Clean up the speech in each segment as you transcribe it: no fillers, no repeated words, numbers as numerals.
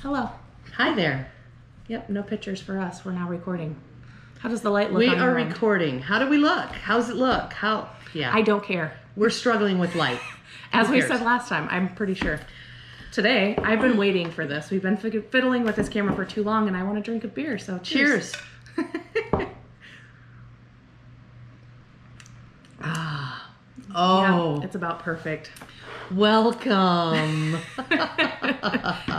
Hello. Hi there. Yep, no pictures for us. We're now recording. How does the light look We on are your end? recording. How do we look? How's it look? Yeah. I don't care. We're struggling with light. As Who we cares? said last time, I'm pretty sure. Today, I've been waiting for this. We've been fiddling with this camera for too long, and I want to drink a beer, so cheers. Oh, Yeah, it's about perfect. welcome.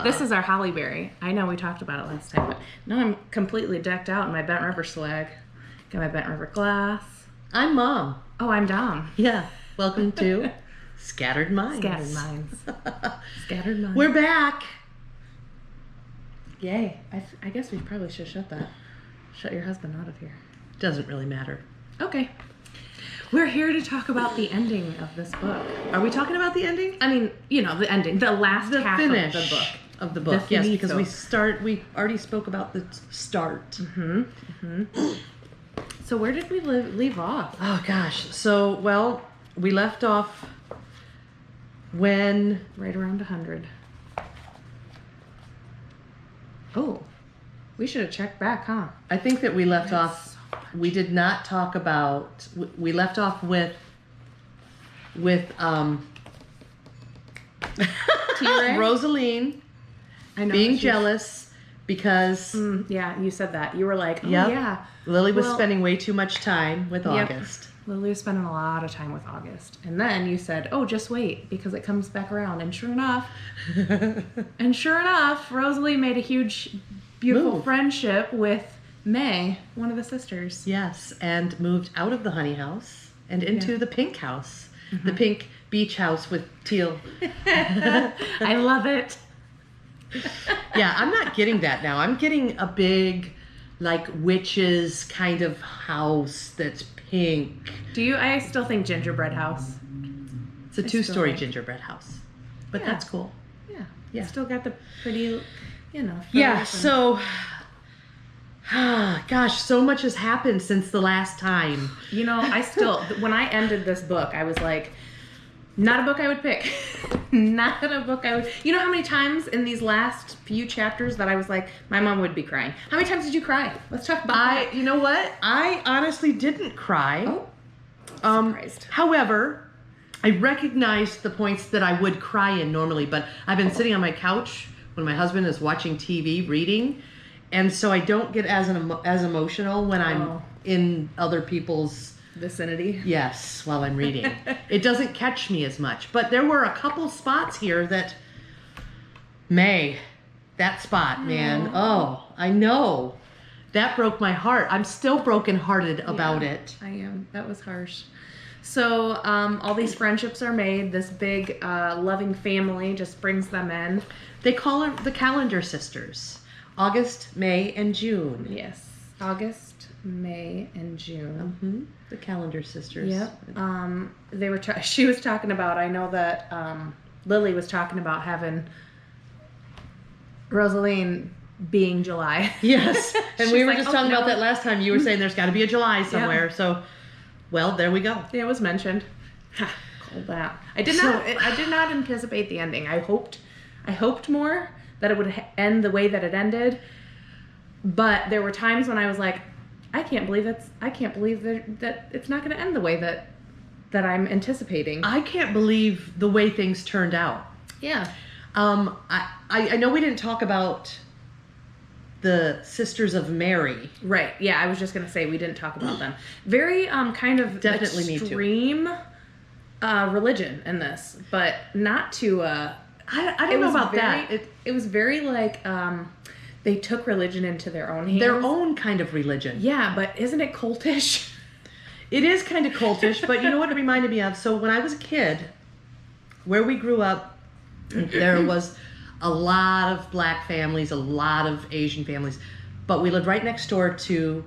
This is our holly berry. I know we talked about it last time, but now I'm completely decked out in my Bent River swag. Got my Bent River glass. I'm Mom. Oh, I'm Dom. Yeah. Welcome to Scattered Minds. Scattered minds. Scattered minds. We're back. Yay. I guess we probably should shut your husband out of here. Doesn't really matter. Okay. We're here to talk about the ending of this book. Are we talking about the ending? I mean, you know, the ending, the last The half finish of the book. of the book. The Yes, finito. because we already spoke about the start. So where did we leave off? Oh gosh. So, well, we left off when Right around 100. Oh, we should have checked back, huh? I think that we left That's off. so much. We did not talk about. We left off with T-Ray? Rosaline I know being that she's- jealous because Yeah, you said that. You were like, oh Yep. yeah. Lily was Well- spending way too much time with Yep. August. Lily was spending a lot of time with August. And then you said, oh, just wait, because it comes back around. And sure enough, Rosalie made a huge, beautiful Move. friendship with May, one of the sisters. Yes, and moved out of the honey house and into Yeah. the pink house, the pink beach house with teal. I love it. Yeah, I'm not getting that now. I'm getting a big, like, witches kind of house that's pink. I still think gingerbread house. It's a I two-story still think- gingerbread house, but Yeah. that's cool. Yeah. Yeah. Still got the pretty, Yeah. furs and- So, gosh, so much has happened since the last time. when I ended this book, I was like, not a book I would pick. Not a book I would. You know how many times in these last few chapters that I was like, my mom would be crying. How many times did you cry? Let's talk about that. You know what? I honestly didn't cry. Oh, surprised. However, I recognized the points that I would cry in normally, but I've been sitting on my couch when my husband is watching TV, reading, and so I don't get as emotional when I'm Oh. in other people's Vicinity. yes while I'm reading. It doesn't catch me as much, but there were a couple spots here that that spot, man. Oh, I know. That broke my heart. I'm still brokenhearted about Yeah, it. I am. That was harsh. So all these friendships are made. This big loving family just brings them in. They call her the calendar sisters. August, May, and June. Yes. August, May, and June. Mm-hmm. The calendar sisters. Yep. She was talking about, I know that Lily was talking about having Rosaline being July. Yes. And we She's were like, just "Oh, talking no." about that last time. You were saying there's got to be a July somewhere. So, well, there we go. Yeah, it was mentioned. Ha, called that. I did not anticipate the ending. I hoped more that it would end the way that it ended. But there were times when I was like, I can't believe that it's not going to end the way that I'm anticipating. I can't believe the way things turned out. Yeah. I know we didn't talk about the Sisters of Mary. Right. Yeah, I was just going to say we didn't talk about them. Very kind of Definitely me too. extreme religion in this, but not to I don't know about that. It was very like they took religion into their own hands. Their own kind of religion. Yeah, but isn't it cultish? It is kind of cultish, but you know what it reminded me of? So when I was a kid, where we grew up, there was a lot of black families, a lot of Asian families, but we lived right next door to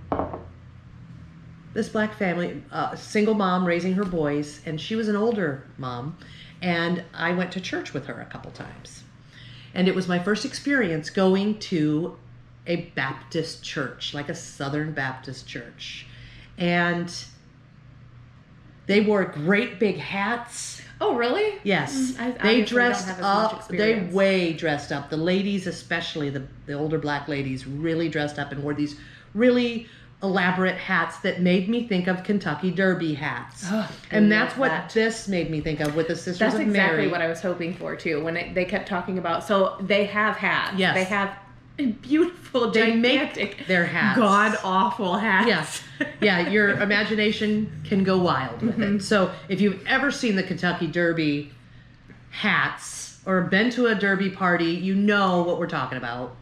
this black family, a single mom raising her boys, and she was an older mom, and I went to church with her a couple times. And it was my first experience going to a Baptist church, like a Southern Baptist church. And they wore great big hats. Oh, really? Yes. I They obviously dressed don't have as much up. They experience. way dressed up. The ladies, especially the older black ladies, really dressed up and wore these really elaborate hats that made me think of Kentucky Derby hats. Oh, and that's what this made me think of with the Sisters of Mary. That's exactly what I was hoping for, too, when they kept talking about... So they have hats. Yes. They have beautiful, They gigantic, make their hats. God-awful hats. Yes. Yeah, your imagination can go wild with it. So if you've ever seen the Kentucky Derby hats or been to a Derby party, you know what we're talking about.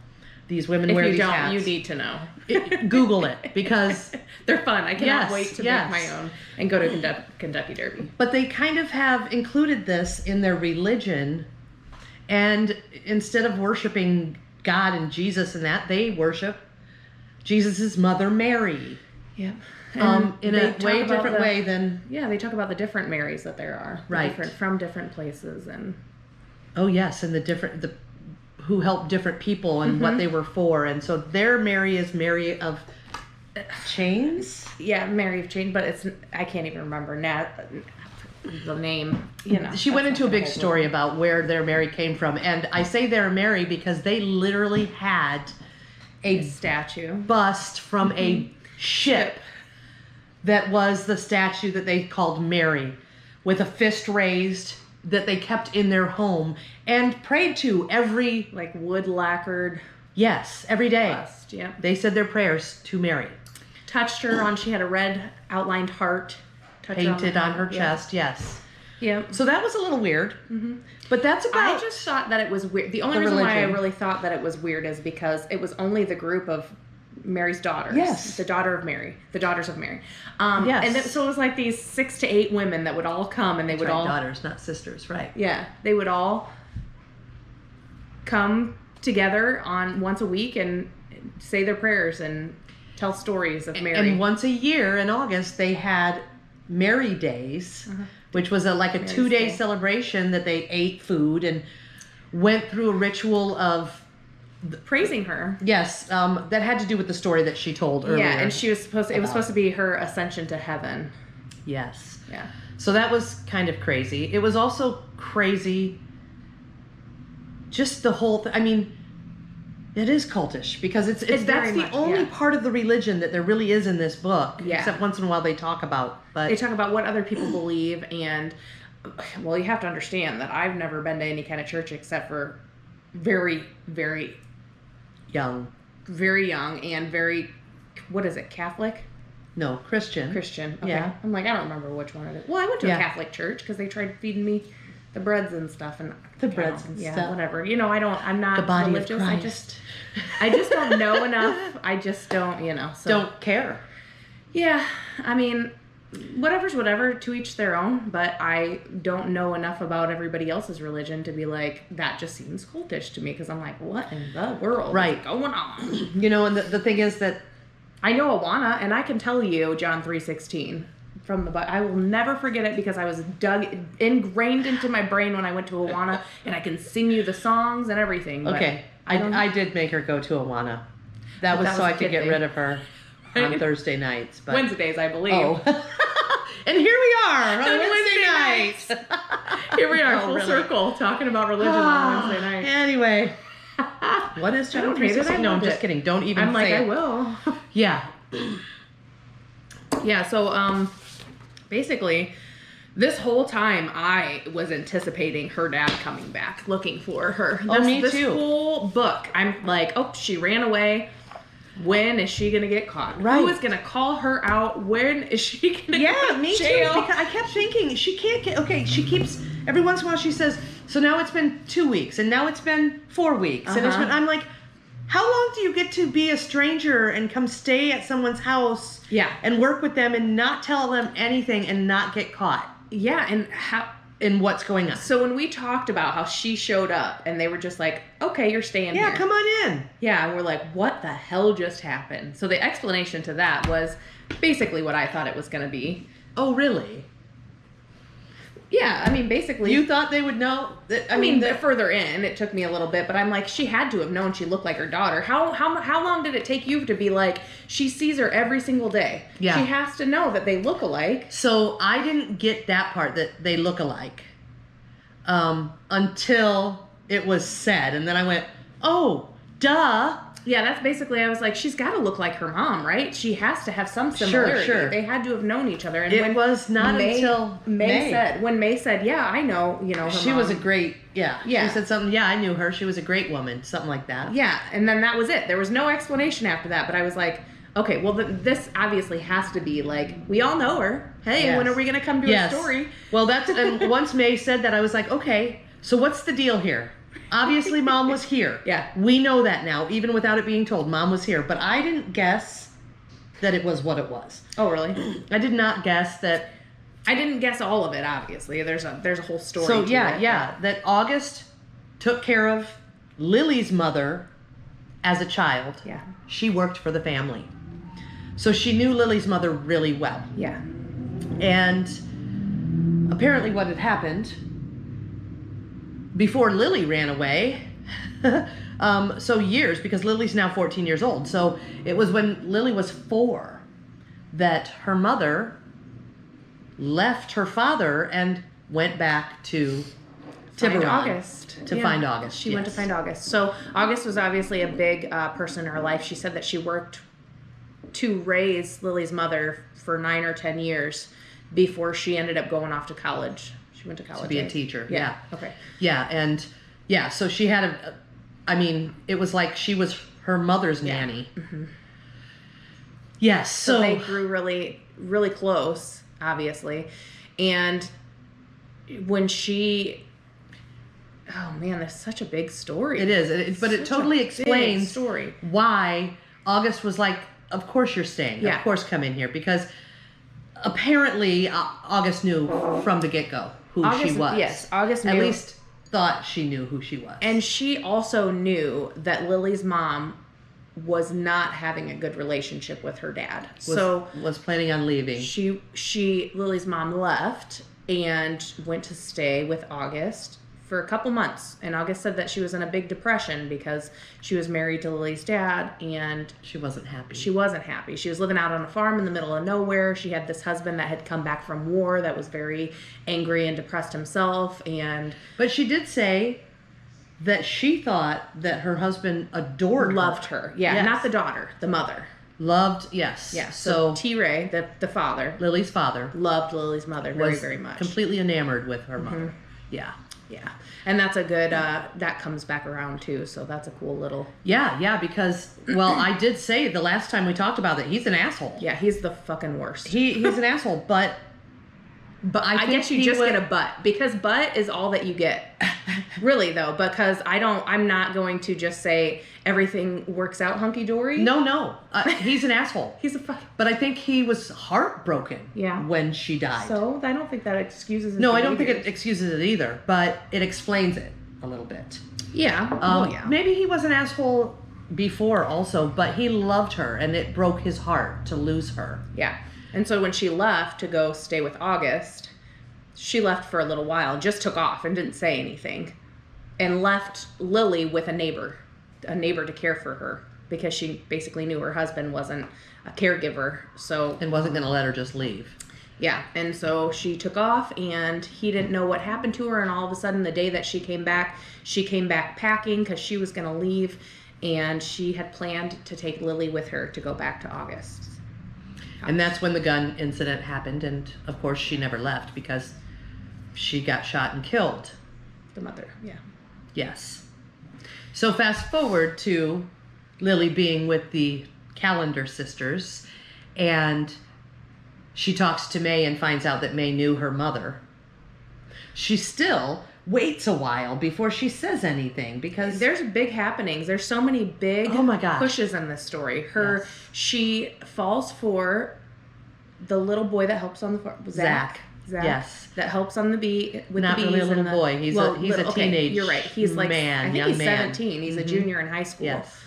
These women wear these hats. If you don't, you need to know. Google it, because... They're fun. I cannot Yes, wait to yes. make my own and go to Kentucky Derby. But they kind of have included this in their religion, and instead of worshiping God and Jesus and that, they worship Jesus' mother, Mary. Yeah. In a way different way than... Yeah, they talk about the different Marys that there are. Right. From different places. And Oh, yes, and who helped different people and what they were for. And so their Mary is Mary of Chains? Yeah, Mary of Chains, but I can't even remember now the name. She went into a big story about where their Mary came from. And I say their Mary because they literally had a statue bust from a ship that was the statue that they called Mary, with a fist raised, that they kept in their home and prayed to every... Like wood lacquered... Yes, every day. Bust, yeah. They said their prayers to Mary. Touched her on... She had a red outlined heart. Painted on her chest, yes. Yeah. So that was a little weird. But that's about... I just thought that it was weird. The only reason why I really thought that it was weird is because it was only the group of Mary's daughters. Yes. The daughters of Mary. Yes. And so it was like these 6 to 8 women that would all come, and they would all... Daughters, not sisters, right. Yeah. They would all come together on once a week and say their prayers and tell stories of Mary. And once a year in August, they had Mary Days, which was a 2-day celebration that they ate food and went through a ritual of praising her. Yes, that had to do with the story that she told earlier. Yeah, and it was supposed to be her ascension to heaven. Yes. Yeah. So that was kind of crazy. It was also crazy, just the whole thing. I mean, it is cultish because that's the only part of the religion that there really is in this book. Yeah. Except once in a while they talk about. But they talk about what other people believe, and well, you have to understand that I've never been to any kind of church except for very, very young and very, what is it, Catholic? No, Christian. Christian. Okay. Yeah. I'm like, I don't remember which one it is. Well, I went to a Catholic church because they tried feeding me the breads and stuff, and stuff. Whatever. I'm not the body religious. of Christ. I just don't know enough. I just don't, so. Don't care. Yeah, I mean, whatever's whatever, to each their own, but I don't know enough about everybody else's religion to be like, that just seems cultish to me, because I'm like, what in the world is going on? And the thing is that I know Awana, and I can tell you John 3:16 from the Bible. I will never forget it because I was ingrained into my brain when I went to Awana, and I can sing you the songs and everything. Okay, I did make her go to Awana. That was so I could get rid of her on Thursday nights. But Wednesdays, I believe. Oh. And here we are on Wednesday nights. Here we are, full circle, talking about religion on Wednesday night. Anyway. What is John 3:16? No, I'm just kidding. Don't even say it. I will. Yeah. Yeah, so basically, this whole time I was anticipating her dad coming back, looking for her. Me too. This whole book, I'm like, oh, she ran away. When is she going to get caught? Right. Who is going to call her out? When is she going to go to me jail? Too. Because I kept thinking, she can't get... Okay, she keeps... Every once in a while she says, so now it's been 2 weeks, and now it's been 4 weeks. And I'm like, how long do you get to be a stranger and come stay at someone's house and work with them and not tell them anything and not get caught? Yeah, and what's going on. So when we talked about how she showed up and they were just like, okay, you're staying here. Yeah, come on in. Yeah, and we're like, what the hell just happened? So the explanation to that was basically what I thought it was going to be. Oh, really? Yeah, I mean, basically... You thought they would know? I mean, further in, it took me a little bit, but I'm like, she had to have known she looked like her daughter. How long did it take you to be like, she sees her every single day? Yeah. She has to know that they look alike. So I didn't get that part, that they look alike. until it was said. And then I went, oh, duh. Yeah, that's basically, I was like, she's got to look like her mom, right? She has to have some similarity. Sure. They had to have known each other. And it was not until May. When May said, yeah, I know, her she mom. was a great, She said something, yeah, I knew her. She was a great woman, something like that. Yeah, and then that was it. There was no explanation after that, but I was like, okay, well, this obviously has to be like, we all know her. Hey, when are we going to come to a story? Well, and once May said that, I was like, okay, so what's the deal here? Obviously, Mom was here. Yeah. We know that now, even without it being told. Mom was here. But I didn't guess that it was what it was. Oh, really? I did not guess that. I didn't guess all of it, obviously. There's a whole story So, to yeah. That August took care of Lily's mother as a child. Yeah. She worked for the family. So she knew Lily's mother really well. Yeah. And apparently what had happened before Lily ran away, so years, because Lily's now 14 years old. So it was when Lily was 4 that her mother left her father and went back to Tiburon. August. To find August. She went to find August. So August was obviously a big person in her life. She said that she worked to raise Lily's mother for 9 or 10 years before she ended up going off to college. She went to college. To be a teacher. Yeah. Okay. Yeah. And so she had it was like she was her mother's nanny. Mm-hmm. Yes. So they grew really, really close, obviously. And when oh man, that's such a big story. It is. But it totally explains story. Why August was like, of course you're staying. Yeah. Of course come in here. Because apparently August knew from the get-go who she was. Yes, August knew. At least thought she knew who she was. And she also knew that Lily's mom was not having a good relationship with her dad. Was planning on leaving. Lily's mom left and went to stay with August for a couple months. And August said that she was in a big depression because she was married to Lily's dad and she wasn't happy. She was living out on a farm in the middle of nowhere. She had this husband that had come back from war that was very angry and depressed himself. But she did say that she thought that her husband loved her. Yeah, yes. Not the daughter, the mother. Loved, yes. Yeah, so T. Ray, the father. Lily's father. Loved Lily's mother very, very much. Completely enamored with her mother. Mm-hmm. Yeah. Yeah. And that's a good, that comes back around too. So that's a cool little. Yeah, because, I did say the last time we talked about it, he's an asshole. Yeah, he's the fucking worst. He's an asshole, but I guess you just get a but, because but is all that you get. Really though, because I'm not going to just say everything works out hunky-dory. No. He's an asshole. He's a fucking. But I think he was heartbroken when she died. So I don't think that excuses it. No, I don't think it excuses it either, but it explains it a little bit. Yeah. Maybe he was an asshole before also, but he loved her and it broke his heart to lose her. Yeah. And so when she left to go stay with August, she left for a little while, just took off and didn't say anything, and left Lily with a neighbor to care for her because she basically knew her husband wasn't a caregiver. And wasn't going to let her just leave. Yeah. And so she took off and he didn't know what happened to her. And all of a sudden, the day that she came back packing because she was going to leave. And she had planned to take Lily with her to go back to August. And that's when the gun incident happened. And, of course, she never left because she got shot and killed. The mother, yeah. Yes. So fast forward to Lily being with the Calendar sisters. And she talks to May and finds out that May knew her mother. She still waits a while before she says anything because there's big happenings. There's so many big pushes in this story. She falls for the little boy that helps on the farm. Zach. Yes. That helps on the bee with Not the bees. Not really a little boy. He's a teenage. You're right. He's like man. I think young he's man. 17. He's a junior in high school. Yes.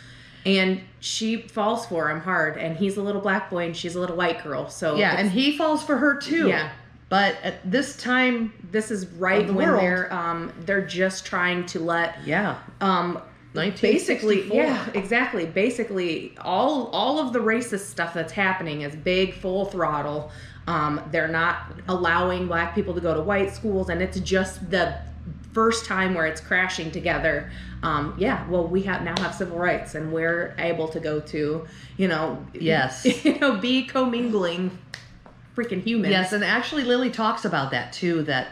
And she falls for him hard, and he's a little black boy and she's a little white girl. So and he falls for her too. Yeah. But at this time, this is right when they're just trying to let basically all of the racist stuff that's happening is big full throttle. They're not allowing black people to go to white schools, and it's just the first time where it's crashing together. We now have civil rights, and we're able to go to, Yes. Be commingling freaking humans. Yes, and actually Lily talks about that too, that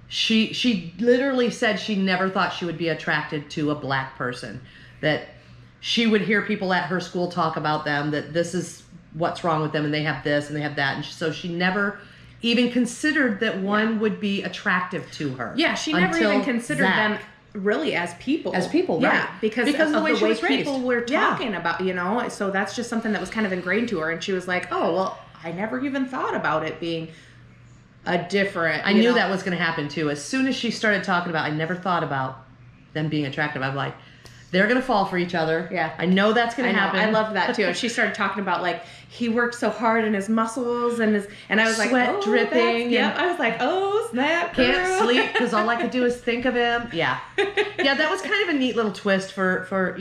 she literally said she never thought she would be attracted to a black person, that she would hear people at her school talk about them, that this is what's wrong with them, and they have this and they have that, and so she never even considered that one would be attractive to her. Yeah, she never even considered them really as people. As people, yeah, right. Because of the way people were Yeah. talking about, so that's just something that was kind of ingrained to her, and she was like, oh, well, I never even thought about it being a different... I knew that was going to happen too. As soon as she started talking about, I never thought about them being attractive. I'm like, they're going to fall for each other. Yeah. I know that's going to happen. I loved that too. And she started talking about, like, he worked so hard in his muscles and I was sweat like, oh, dripping. Yep. I was like, oh, snap, girl. Can't sleep because all I could do is think of him. Yeah. Yeah, that was kind of a neat little twist for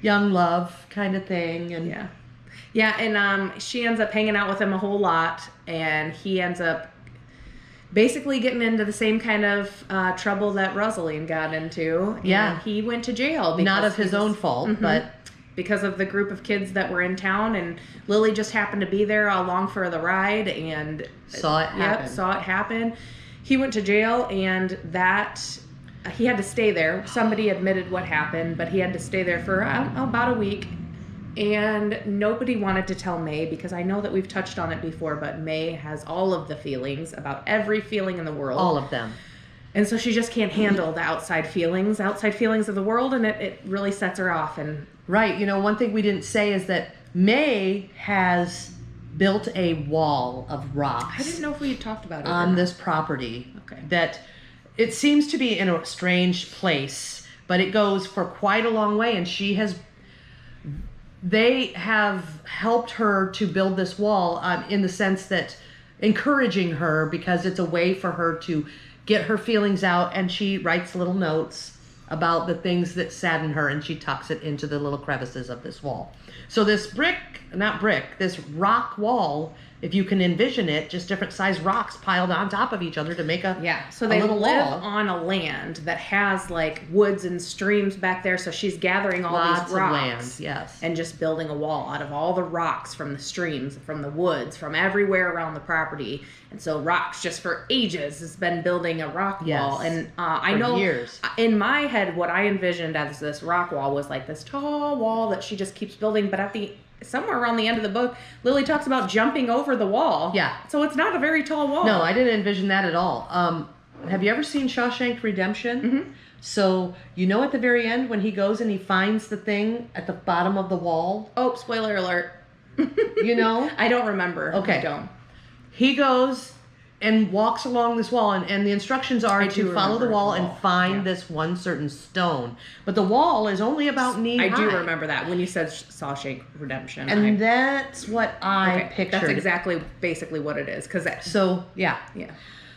young love kind of thing. And yeah. Yeah, and she ends up hanging out with him a whole lot, and he ends up basically getting into the same kind of trouble that Rosaline got into. Yeah. And he went to jail. Not of his own fault, but... because of the group of kids that were in town, and Lily just happened to be there along for the ride and... saw it happen. Yep, saw it happen. He went to jail, and he had to stay there. Somebody admitted what happened, but he had to stay there for about a week. And nobody wanted to tell May, because I know that we've touched on it before, but May has all of the feelings about every feeling in the world. All of them. And so she just can't handle the outside feelings of the world, and it really sets her off. And right. One thing we didn't say is that May has built a wall of rocks. I didn't know if we had talked about it on this property. Okay. That it seems to be in a strange place, but it goes for quite a long way, and they have helped her to build this wall in the sense that encouraging her, because it's a way for her to get her feelings out, and she writes little notes about the things that sadden her, and she tucks it into the little crevices of this wall. So this this rock wall, if you can envision it, just different size rocks piled on top of each other to make so they live wall. on a land that has like woods and streams back there, so she's gathering all Lots these rocks of land, yes, and just building a wall out of all the rocks from the streams, from the woods, from everywhere around the property. And so Rocks just for ages has been building a rock wall. And I know years. In my head what I envisioned as this rock wall was like this tall wall that she just keeps building, but somewhere around the end of the book, Lily talks about jumping over the wall. Yeah. So it's not a very tall wall. No, I didn't envision that at all. Have you ever seen Shawshank Redemption? Mm-hmm. So, at the very end when he goes and he finds the thing at the bottom of the wall? Oh, spoiler alert. I don't remember. Okay. I don't. He goes and walks along this wall, and the instructions are to follow the wall and find this one certain stone. But the wall is only about knee high. I do remember that when you said Shawshank Redemption. And that's what I pictured. That's basically what it is. Yeah.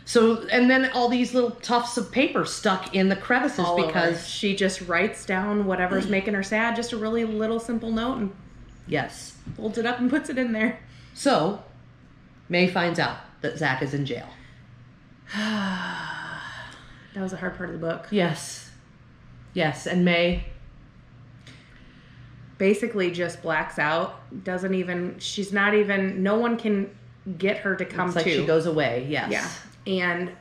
So, and then all these little tufts of paper stuck in the crevices because she just writes down whatever's making her sad, just a really little simple note, and yes, folds it up and puts it in there. So, May finds out that Zach is in jail. That was a hard part of the book. Yes, and May basically just blacks out. No one can get her to come it's like to. She goes away, yes. Yeah. And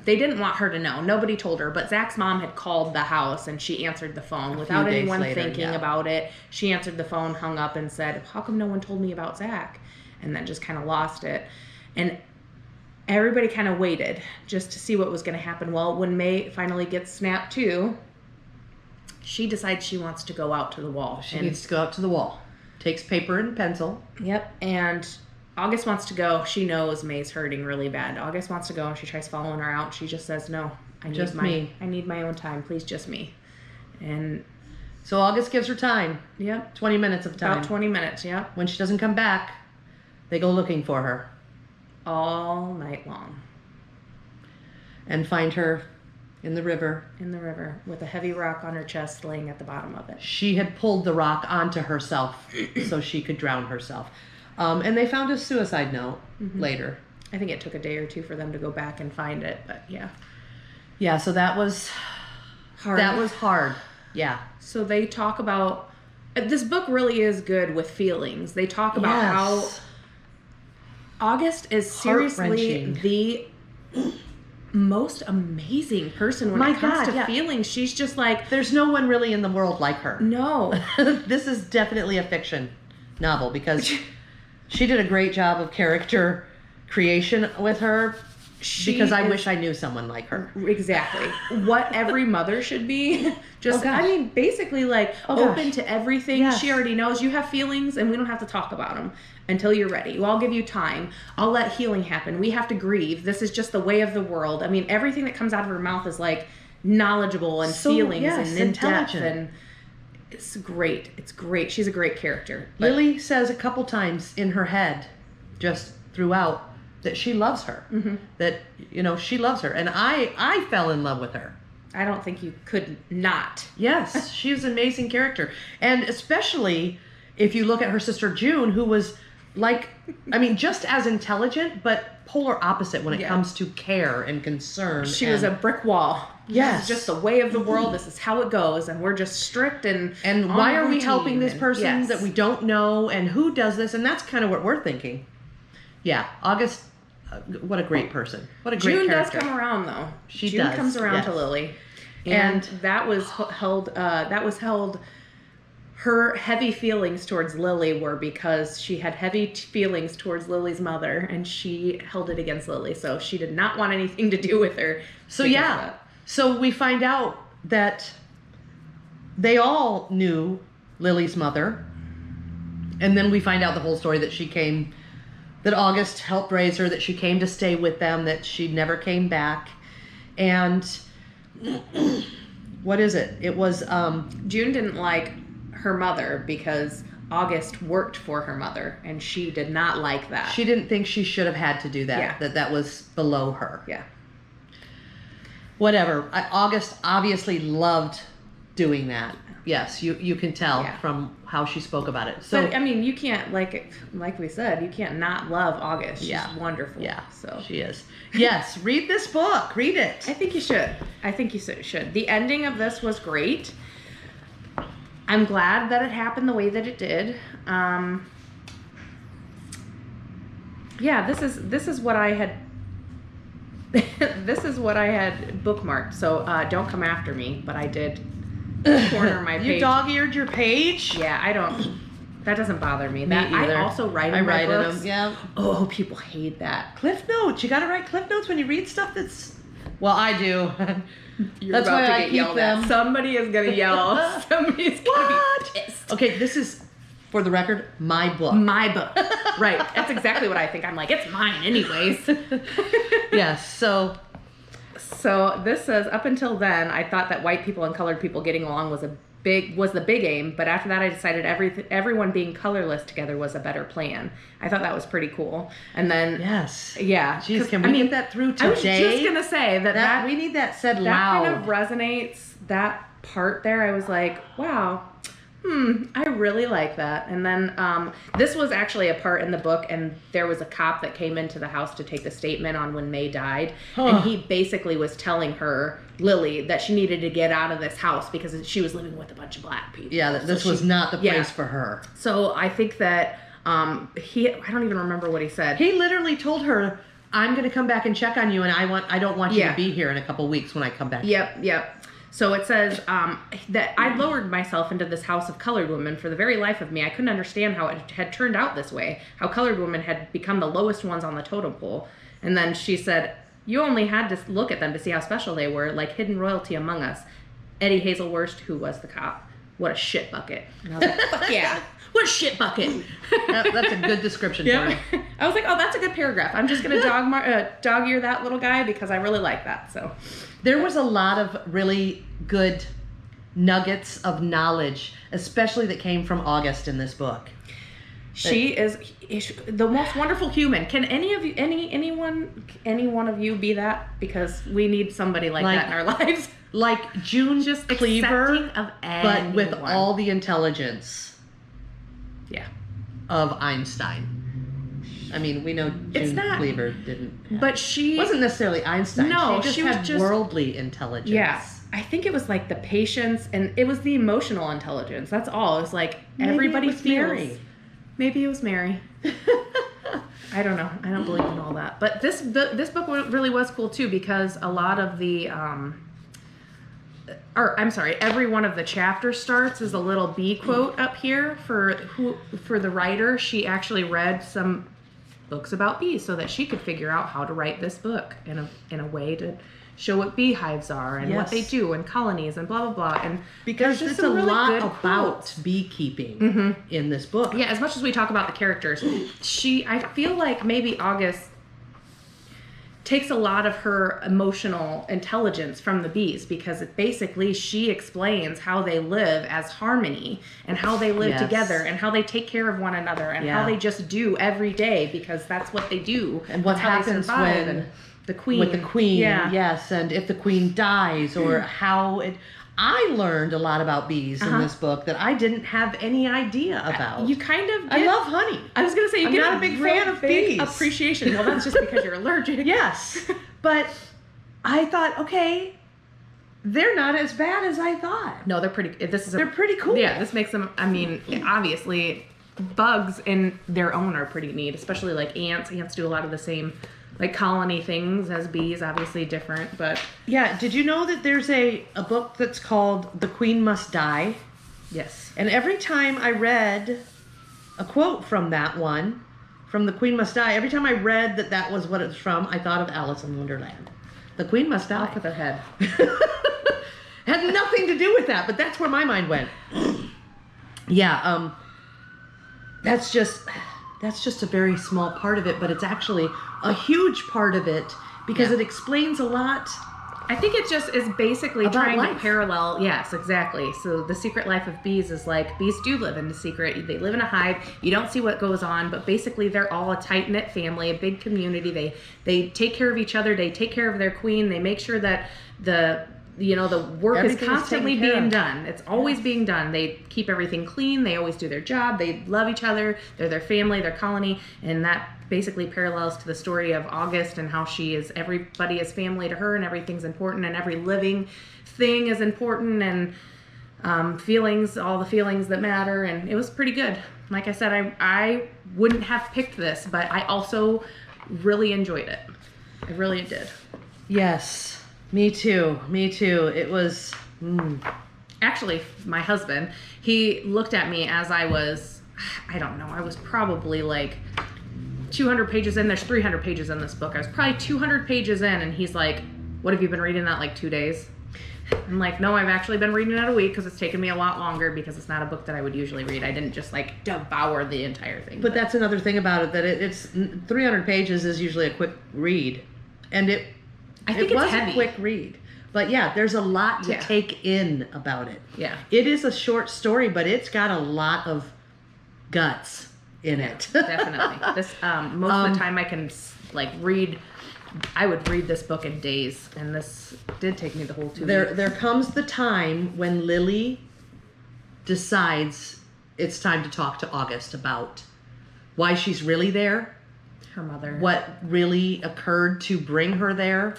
they didn't want her to know. Nobody told her, but Zach's mom had called the house and she answered the phone without anyone thinking about it. She answered the phone, hung up, and said, "How come no one told me about Zach?" And then just kind of lost it. And everybody kind of waited just to see what was going to happen. Well, when May finally gets snapped to, she decides she wants to go out to the wall. She needs to go out to the wall. Takes paper and pencil. Yep. And August wants to go. She knows May's hurting really bad. August wants to go, and she tries following her out. She just says, "No, I need my own time. Please, just me." And so August gives her time. Yep. 20 minutes of time. About 20 minutes, yep. When she doesn't come back, they go looking for her. All night long. And find her in the river. In the river, with a heavy rock on her chest laying at the bottom of it. She had pulled the rock onto herself so she could drown herself. And they found a suicide note later. I think it took a day or two for them to go back and find it, but yeah. Yeah, so that was Hard. That was hard. Yeah. So they talk about, this book really is good with feelings. They talk about how August is seriously the most amazing person when it comes to feelings. She's just like... There's no one really in the world like her. No. This is definitely a fiction novel because she did a great job of character creation with her. I wish I knew someone like her. Exactly. What every mother should be. Just, I mean, basically like open to everything. Yes. She already knows you have feelings and we don't have to talk about them until you're ready. Well, I'll give you time. I'll let healing happen. We have to grieve. This is just the way of the world. I mean, everything that comes out of her mouth is like knowledgeable and feelings and intelligent. And it's great. It's great. She's a great character. Lily says a couple times in her head, just throughout, that she loves her, that, she loves her. And I fell in love with her. I don't think you could not. Yes, she's an amazing character. And especially if you look at her sister June, who was just as intelligent, but polar opposite when it comes to care and concern. She was a brick wall. Yes. This is just the way of the world. This is how it goes. And we're just strict and why are we helping this person that we don't know? And who does this? And that's kind of what we're thinking. Yeah, August... what a great person. What a great June character. Does come around, though. June comes around to Lily. And that was held, her heavy feelings towards Lily were because she had heavy feelings towards Lily's mother, and she held it against Lily. So she did not want anything to do with her. So so we find out that they all knew Lily's mother. And then we find out the whole story that August helped raise her, that she came to stay with them, that she never came back. And what is it? It was... June didn't like her mother because August worked for her mother, and she did not like that. She didn't think she should have had to do that, that was below her. Yeah. Whatever. August obviously loved doing that. Yes, you can tell from how she spoke about it. So, but, I mean, you can't, like we said, you can't not love August. She's wonderful. Yeah, so she is. Yes, read this book. Read it. I think you should. The ending of this was great. I'm glad that it happened the way that it did. This is what I had... this is what I had bookmarked. So don't come after me, but I did... corner my page. You dog-eared your page? Yeah, that doesn't bother me. I also write in my books. Them, yeah. Oh, people hate that. Cliff notes. You gotta write cliff notes when you read stuff that's... Well, I do. That's why I keep them. Somebody is gonna yell. Somebody's gonna be pissed. Okay, this is, for the record, my book. My book. Right. That's exactly what I think. I'm like, it's mine anyways. Yes, So this says, up until then, I thought that white people and colored people getting along was the big aim, but after that I decided everyone being colorless together was a better plan. I thought that was pretty cool. And then... Yes. Yeah. Jeez, can we get that through today? I was just going to say that... We need that said loud. That kind of resonates, that part there. I was like, wow... I really like that. And then this was actually a part in the book, and there was a cop that came into the house to take the statement on when May died. And he basically was telling her, Lily, that she needed to get out of this house because she was living with a bunch of black people. Yeah, this was not the place for her. So I think that I don't even remember what he said. He literally told her, I'm going to come back and check on you, and I don't want you to be here in a couple weeks when I come back. Yep. So it says that I lowered myself into this house of colored women. For the very life of me, I couldn't understand how it had turned out this way, how colored women had become the lowest ones on the totem pole. And then she said, you only had to look at them to see how special they were, like hidden royalty among us. Eddie Hazelworst, who was the cop. What a shit bucket. And I was like, fuck yeah. What a shit bucket. That's a good description for him. I was like, oh, that's a good paragraph. I'm just going to dog-ear that little guy because I really like that. So there was a lot of really good nuggets of knowledge, especially that came from August in this book. She is the most wonderful human. Can any of you, any one of you be that? Because we need somebody like that in our lives. Like June just Cleaver, of but with all the intelligence of Einstein. I mean, we know June Cleaver didn't. But she wasn't necessarily Einstein. No, she was just worldly intelligence. Yeah. I think it was like the patience, and it was the emotional intelligence. That's all. It's like everybody feels. Mary. Maybe it was Mary. I don't know. I don't believe in all that. But this book really was cool too, because a lot of the every one of the chapters starts as a little B quote up here for the writer. She actually read some books about bees so that she could figure out how to write this book in a way to show what beehives are and what they do and colonies and blah blah blah. And because there's a really lot about beekeeping in this book. Yeah, as much as we talk about the characters, I feel like maybe August takes a lot of her emotional intelligence from the bees, because basically she explains how they live as harmony and how they live together and how they take care of one another and how they just do every day, because that's what they do. And what happens when the queen. With the queen, yes, and if the queen dies, or how it... I learned a lot about bees in this book that I didn't have any idea about. You kind of I love honey. I was going to say, I'm not a big fan of bees. Appreciation. Well, that's just because you're allergic. Yes. But I thought, okay, they're not as bad as I thought. No, they're pretty... They're pretty cool. Yeah, this makes them... I mean, obviously, bugs in their own are pretty neat, especially like ants. Ants do a lot of the same... like colony things as bees, obviously different, but... Yeah, did you know that there's a book that's called The Queen Must Die? Yes. And every time I read a quote from that one, from The Queen Must Die, every time I read that was what it was from, I thought of Alice in Wonderland. The Queen Must Die. Off with her head. Had nothing to do with that, but that's where my mind went. Yeah, that's just a very small part of it, but it's actually a huge part of it, because it explains a lot. I think it just is basically trying life. to parallel, yes, exactly. So the secret life of bees is like, bees do live in the secret. They live in a hive. You don't see what goes on, but basically they're all a tight-knit family, a big community. They take care of each other. They take care of their queen. They make sure that the work is constantly being done. It's always being done. They keep everything clean. They always do their job. They love each other. They're their family, their colony. And that basically parallels to the story of August and how everybody is family to her, and everything's important, and every living thing is important, and all the feelings that matter. And it was pretty good. Like I said, I wouldn't have picked this, but I also really enjoyed it. I really did. Yes. Me too. It was... Actually, my husband, he looked at me as I was, I don't know, I was probably like 200 pages in. There's 300 pages in this book. I was probably 200 pages in, and he's like, what, have you been reading that like 2 days? I'm like, no, I've actually been reading it a week, because it's taken me a lot longer, because it's not a book that I would usually read. I didn't just like devour the entire thing. But that's another thing about it, that it's 300 pages is usually a quick read. And I think it was heavy. A quick read. But yeah, there's a lot to take in about it. Yeah. It is a short story, but it's got a lot of guts in it. Definitely. This most of the time I can read. I would read this book in days, and this did take me the whole 2 weeks. There comes the time when Lily decides it's time to talk to August about why she's really there. Her mother. What really occurred to bring her there.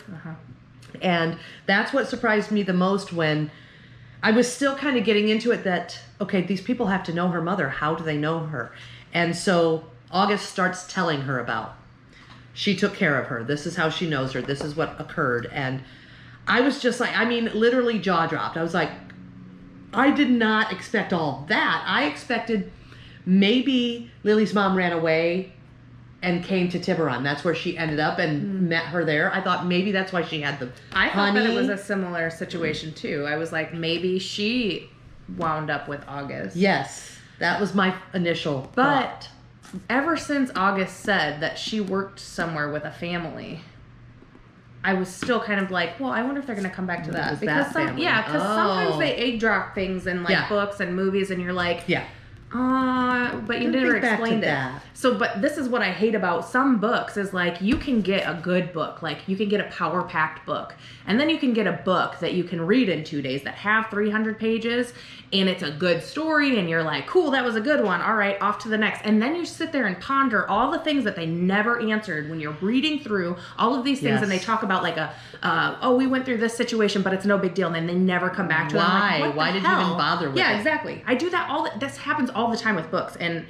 And that's what surprised me the most, when I was still kind of getting into it, that, okay, these people have to know her mother. How do they know her? And so August starts telling her about, she took care of her. This is how she knows her. This is what occurred. And I was just like, literally jaw dropped. I was like, I did not expect all that. I expected maybe Lily's mom ran away and came to Tiburon. That's where she ended up and met her there. I thought maybe that's why she had the I thought that it was a similar situation too. I was like, maybe she wound up with August. Yes, that was my initial thought. Ever since August said that she worked somewhere with a family, I was still kind of like, well, I wonder if they're going to come back to that. Because sometimes they egg drop things in books and movies, and you're like, But you never explained it. That. So, but this is what I hate about some books is like you can get a good book, like you can get a power-packed book, and then you can get a book that you can read in 2 days that have 300 pages, and it's a good story, and you're like, cool, that was a good one. All right, off to the next. And then you sit there and ponder all the things that they never answered when you're reading through all of these things, and they talk about like we went through this situation, but it's no big deal, and then they never come back to it. Why? Like, Why did you even bother with it? Yeah, exactly. I do that this happens all the time with books, and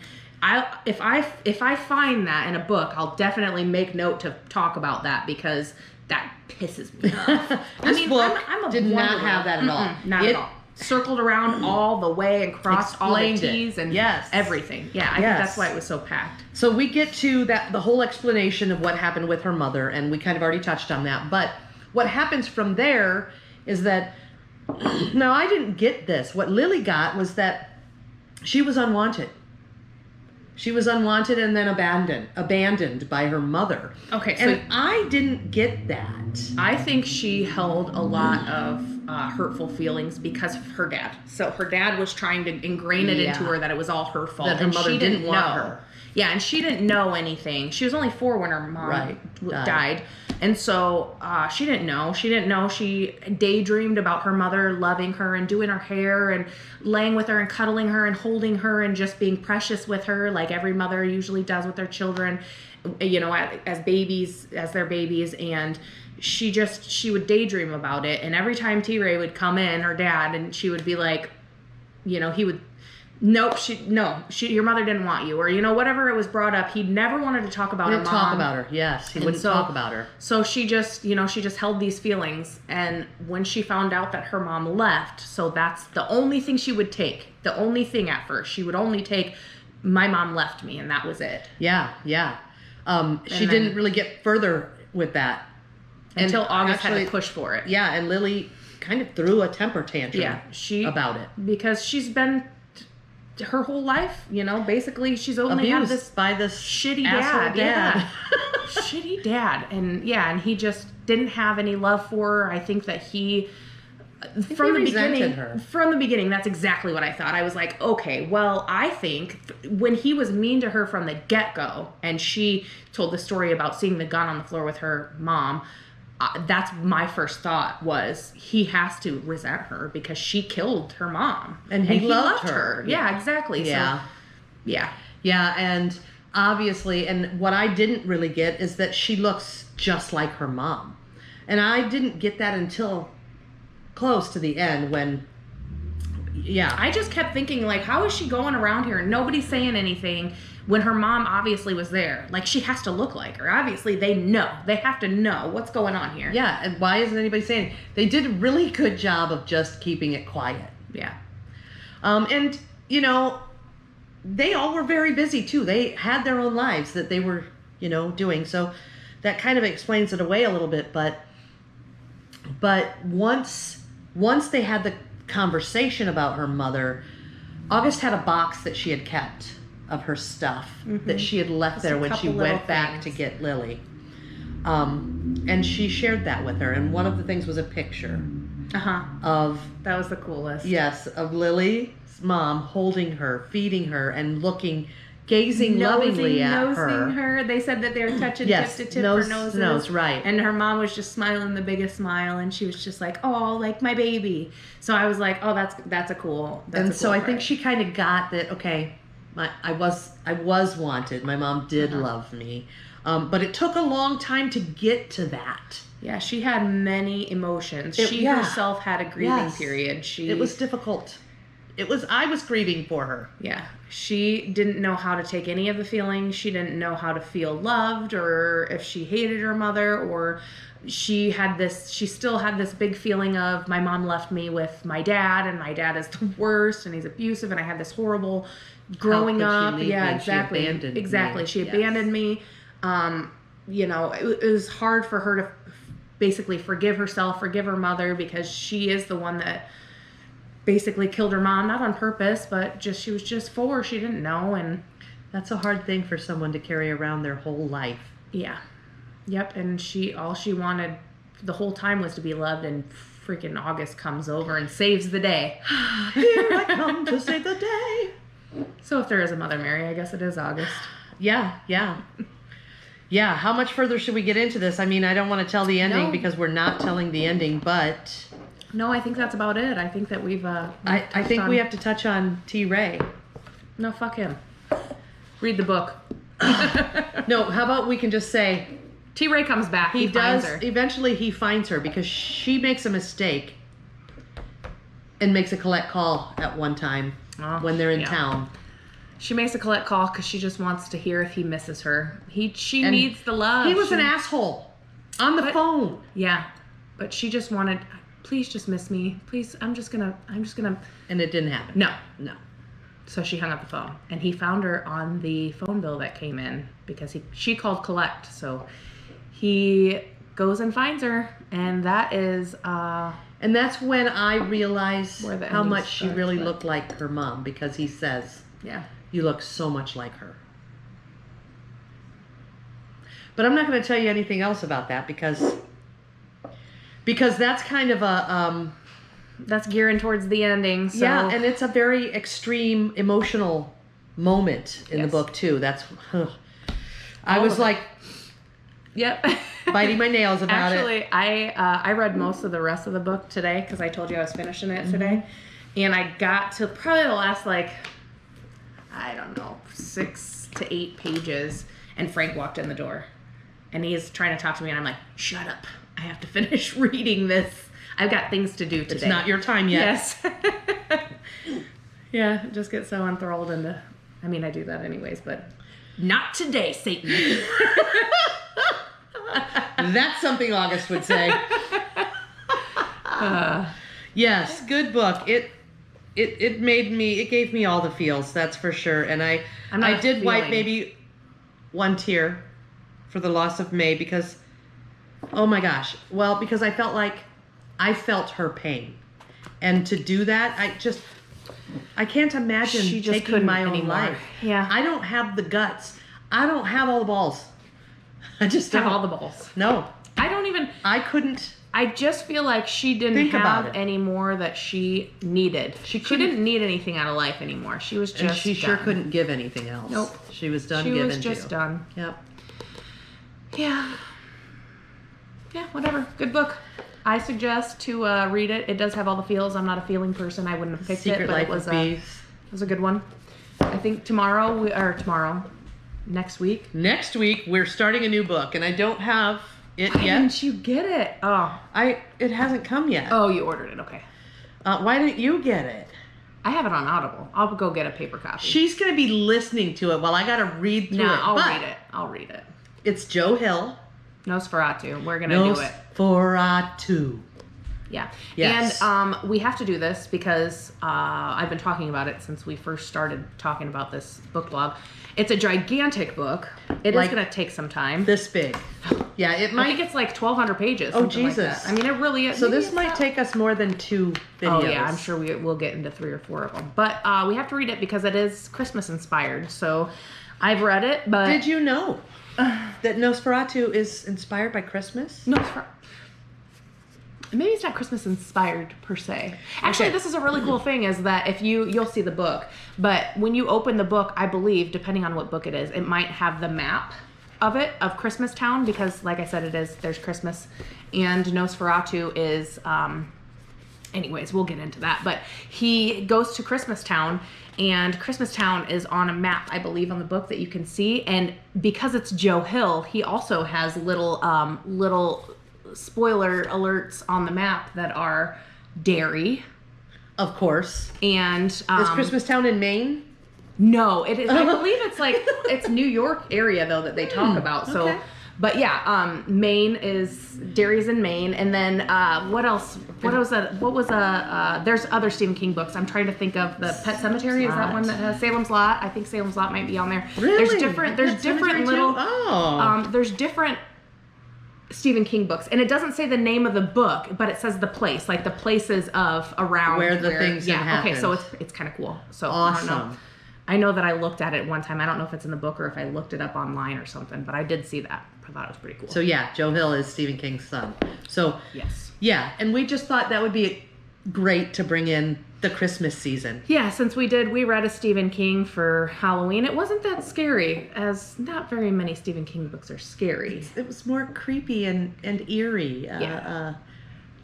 if I find that in a book, I'll definitely make note to talk about that because that pisses me off. This book did not have that at all. Not at all. Circled around all the way and crossed all the T's and everything. Yeah, I think that's why it was so packed. So we get to the whole explanation of what happened with her mother, and we kind of already touched on that. But what happens from there is that, now I didn't get this. What Lily got was that she was unwanted. She was unwanted and then abandoned by her mother. Okay, so and I didn't get that. I think she held a lot of hurtful feelings because of her dad. So her dad was trying to ingrain it into her that it was all her fault. That her mother didn't want her. Yeah, and she didn't know anything. She was only 4 when her mom died. And so she didn't know. She didn't know. She daydreamed about her mother loving her and doing her hair and laying with her and cuddling her and holding her and just being precious with her like every mother usually does with their children, you know, as their babies. And she would daydream about it. And every time T-Ray would come in, her dad, and she would be like, you know, he would... your mother didn't want you, or you know, whatever it was brought up. He never wanted to talk about her mom. Talk about her, yes. He wouldn't talk about her. So she just held these feelings, and when she found out that her mom left, so that's the only thing she would take. The only thing at first she would only take, my mom left me, and that was it. Yeah. She didn't really get further with that until August had to push for it. Yeah, and Lily kind of threw a temper tantrum. About it because she's been. Her whole life, you know, basically she's only abused had this by this shitty dad. Yeah. Shitty dad. And he just didn't have any love for her. I think that from the beginning, that's exactly what I thought. I was like, okay, well, I think when he was mean to her from the get-go, and she told the story about seeing the gun on the floor with her mom, that's my first thought was he has to resent her because she killed her mom and he loved her. Yeah, exactly. Yeah. So, yeah. And obviously, and what I didn't really get is that she looks just like her mom. And I didn't get that until close to the end when, I just kept thinking, like, how is she going around here and nobody's saying anything when her mom obviously was there? Like, she has to look like her. Obviously, they have to know what's going on here. Yeah, and why isn't anybody saying it? They did a really good job of just keeping it quiet. Yeah. And, you know, they all were very busy, too. They had their own lives that they were, you know, doing. So that kind of explains it away a little bit. But once they had the conversation about her mother, August had a box that she had kept of her stuff that she had left there when she went back to get Lily. And she shared that with her. And one of the things was a picture of... That was the coolest. Yes, of Lily's mom holding her, feeding her, and gazing lovingly at her. They said that they were touching tip to tip her noses. Nose, right. And her mom was just smiling the biggest smile, and she was just like, oh, like my baby. So I was like, oh, that's a cool. I think she kind of got that. Okay, I was wanted. My mom did love me, but it took a long time to get to that. Yeah, she had many emotions. She herself had a grieving period. It was difficult. I was grieving for her. Yeah. She didn't know how to take any of the feelings. She didn't know how to feel loved, or if she hated her mother, or she still had this big feeling of, my mom left me with my dad, and my dad is the worst, and he's abusive, and I had this horrible growing up. Yeah, exactly. She abandoned me. You know, it was hard for her to basically forgive herself, forgive her mother, because she is the one that basically killed her mom, not on purpose, but she was just 4. She didn't know, and that's a hard thing for someone to carry around their whole life. Yeah. Yep. And all she wanted the whole time was to be loved, and freaking August comes over and saves the day. Here I come to save the day. So if there is a Mother Mary, I guess it is August. Yeah. Yeah, how much further should we get into this? I mean, I don't want to tell the ending because we're not telling the ending, but... No, I think that's about it. I think that we've I think we have to touch on T. Ray. No, fuck him. Read the book. No, how about we can just say... T. Ray comes back. He finds her. Eventually he finds her because she makes a mistake and makes a collect call at one time when they're in town. She makes a collect call because she just wants to hear if he misses her. She needs the love. He was an asshole on the phone. Yeah, but she just wanted, please just miss me. Please, I'm just gonna. And it didn't happen. No. So she hung up the phone, and he found her on the phone bill that came in because she called collect. So he goes and finds her, and that is. And that's when I realized how much she really looked like her mom, because he says, you look so much like her. But I'm not going to tell you anything else about that because that's kind of a... that's gearing towards the ending. So. Yeah, and it's a very extreme emotional moment in the book, too. That's... I was like... Yep. biting my nails about it. Actually, I read most of the rest of the book today because I told you I was finishing it today. And I got to probably the last, I don't know, 6 to 8 pages. And Frank walked in the door. And he's trying to talk to me. And I'm like, shut up. I have to finish reading this. I've got things to do today. It's not your time yet. Yes. Yeah, just get so enthralled into... I mean, I do that anyways, but... Not today, Satan. That's something August would say. Yes, good book. It gave me all the feels, that's for sure. And I did wipe maybe one tear for the loss of May because, oh my gosh. Well, because I felt her pain. And to do that, I can't imagine taking my own life. Yeah. I don't have the guts. I don't have all the balls. I just have all the balls. No. I couldn't. I just feel like she didn't have any more that she needed. She didn't need anything out of life anymore. She was just And she sure couldn't give anything else. Nope. She was done giving. She was just done. Yep. Yeah. Yeah, whatever. Good book. I suggest to read it. It does have all the feels. I'm not a feeling person. I wouldn't have picked it, but it was a good one. I think next week. Next week, we're starting a new book, and I don't have it yet. Why didn't you get it? Oh. It hasn't come yet. Oh, you ordered it. Okay. Why didn't you get it? I have it on Audible. I'll go get a paper copy. She's going to be listening to it while I got to read through it. I'll read it. It's Joe Hill. Nosferatu. We're going to do it. Nosferatu. Yeah. Yes. And we have to do this because I've been talking about it since we first started talking about this book blog. It's a gigantic book. It is going to take some time. This big. Yeah, it might. I think it's 1,200 pages. Oh, Jesus. Like that. I mean, it really is. So this might take us more than 2 videos. Oh, yeah. I'm sure we'll get into 3 or 4 of them. But we have to read it because it is Christmas inspired. So I've read it, but... Did you know that Nosferatu is inspired by Christmas? Maybe it's not Christmas inspired per se. Actually, this is a really cool thing is that if you'll see the book, but when you open the book, I believe, depending on what book it is, it might have the map of Christmas Town because, like I said, there's Christmas, and Nosferatu is, anyways, we'll get into that, but he goes to Christmas Town, and Christmas Town is on a map, I believe, on the book that you can see, and because it's Joe Hill, he also has little spoiler alerts on the map that are dairy. Of course. And is Christmas Town in Maine? No, it is. I believe it's New York area though that they talk about. So, okay. But yeah, Maine is dairy's in Maine, and then what else? There's other Stephen King books. I'm trying to think of the Pet Cemetery. Is that one that has Salem's Lot? I think Salem's Lot might be on there. Really? There's different little. Oh. There's different Stephen King books, and it doesn't say the name of the book, but it says the place, like the places of around where the things have happened. Okay, so it's kind of cool. So awesome. I know that I looked at it one time. I don't know if it's in the book or if I looked it up online or something, but I did see that. I thought it was pretty cool. So yeah, Joe Hill is Stephen King's son. So yes, yeah, and we just thought that would be great to bring in the Christmas season. Yeah, since we read a Stephen King for Halloween. It wasn't that scary, as not very many Stephen King books are scary. It was more creepy and eerie,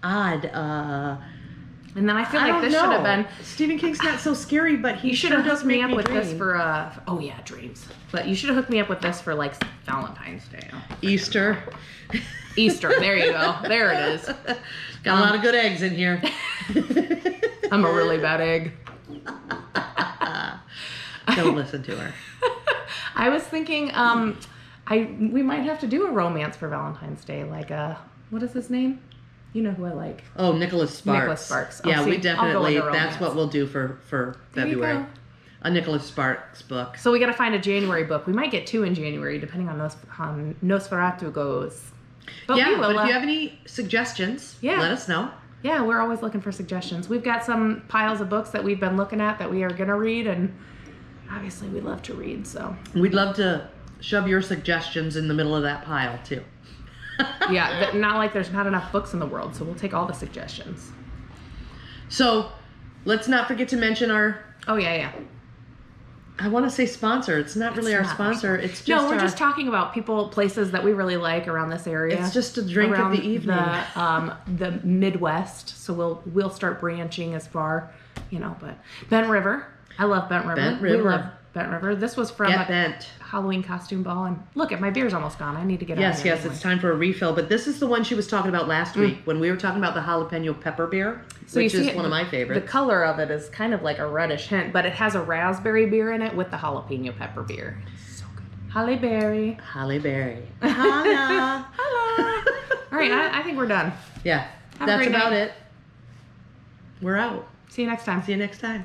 odd. And then I feel like this should have been... Stephen King's not so scary, but he should have hooked me up with dream. this for... dreams. But you should have hooked me up with this for, like, Valentine's Day. Easter. Easter. There you go. There it is. Got a lot of good eggs in here. I'm a really bad egg. Don't listen to her. I was thinking, we might have to do a romance for Valentine's Day. Like, what is his name? You know who I like. Oh, Nicholas Sparks. Nicholas Sparks. Yeah, we definitely, that's what we'll do for February. A Nicholas Sparks book. So we got to find a January book. We might get 2 in January, depending on Nosferatu goes. But but if you have any suggestions, let us know. Yeah, we're always looking for suggestions. We've got some piles of books that we've been looking at that we are going to read, and obviously we love to read, so. We'd love to shove your suggestions in the middle of that pile, too. Yeah, not like there's not enough books in the world, so we'll take all the suggestions. So, let's not forget to mention our... Oh, yeah. I want to say sponsor. It's not really our sponsor. It's just no, we're just talking about places that we really like around this area. It's just a drink of the evening. The Midwest. So we'll start branching as far, but Bent River. I love Bent River. We love Bent River. This was from a Halloween costume ball, and look, my beer's almost gone. I need to get out of here. Yes, it's time for a refill. But this is the one she was talking about last week when we were talking about the jalapeno pepper beer, which is one of my favorites. The color of it is kind of like a reddish hint, but it has a raspberry beer in it with the jalapeno pepper beer. It's so good. Holly Berry. Holla. All right, I think we're done. Yeah, that's about it. We're out. See you next time.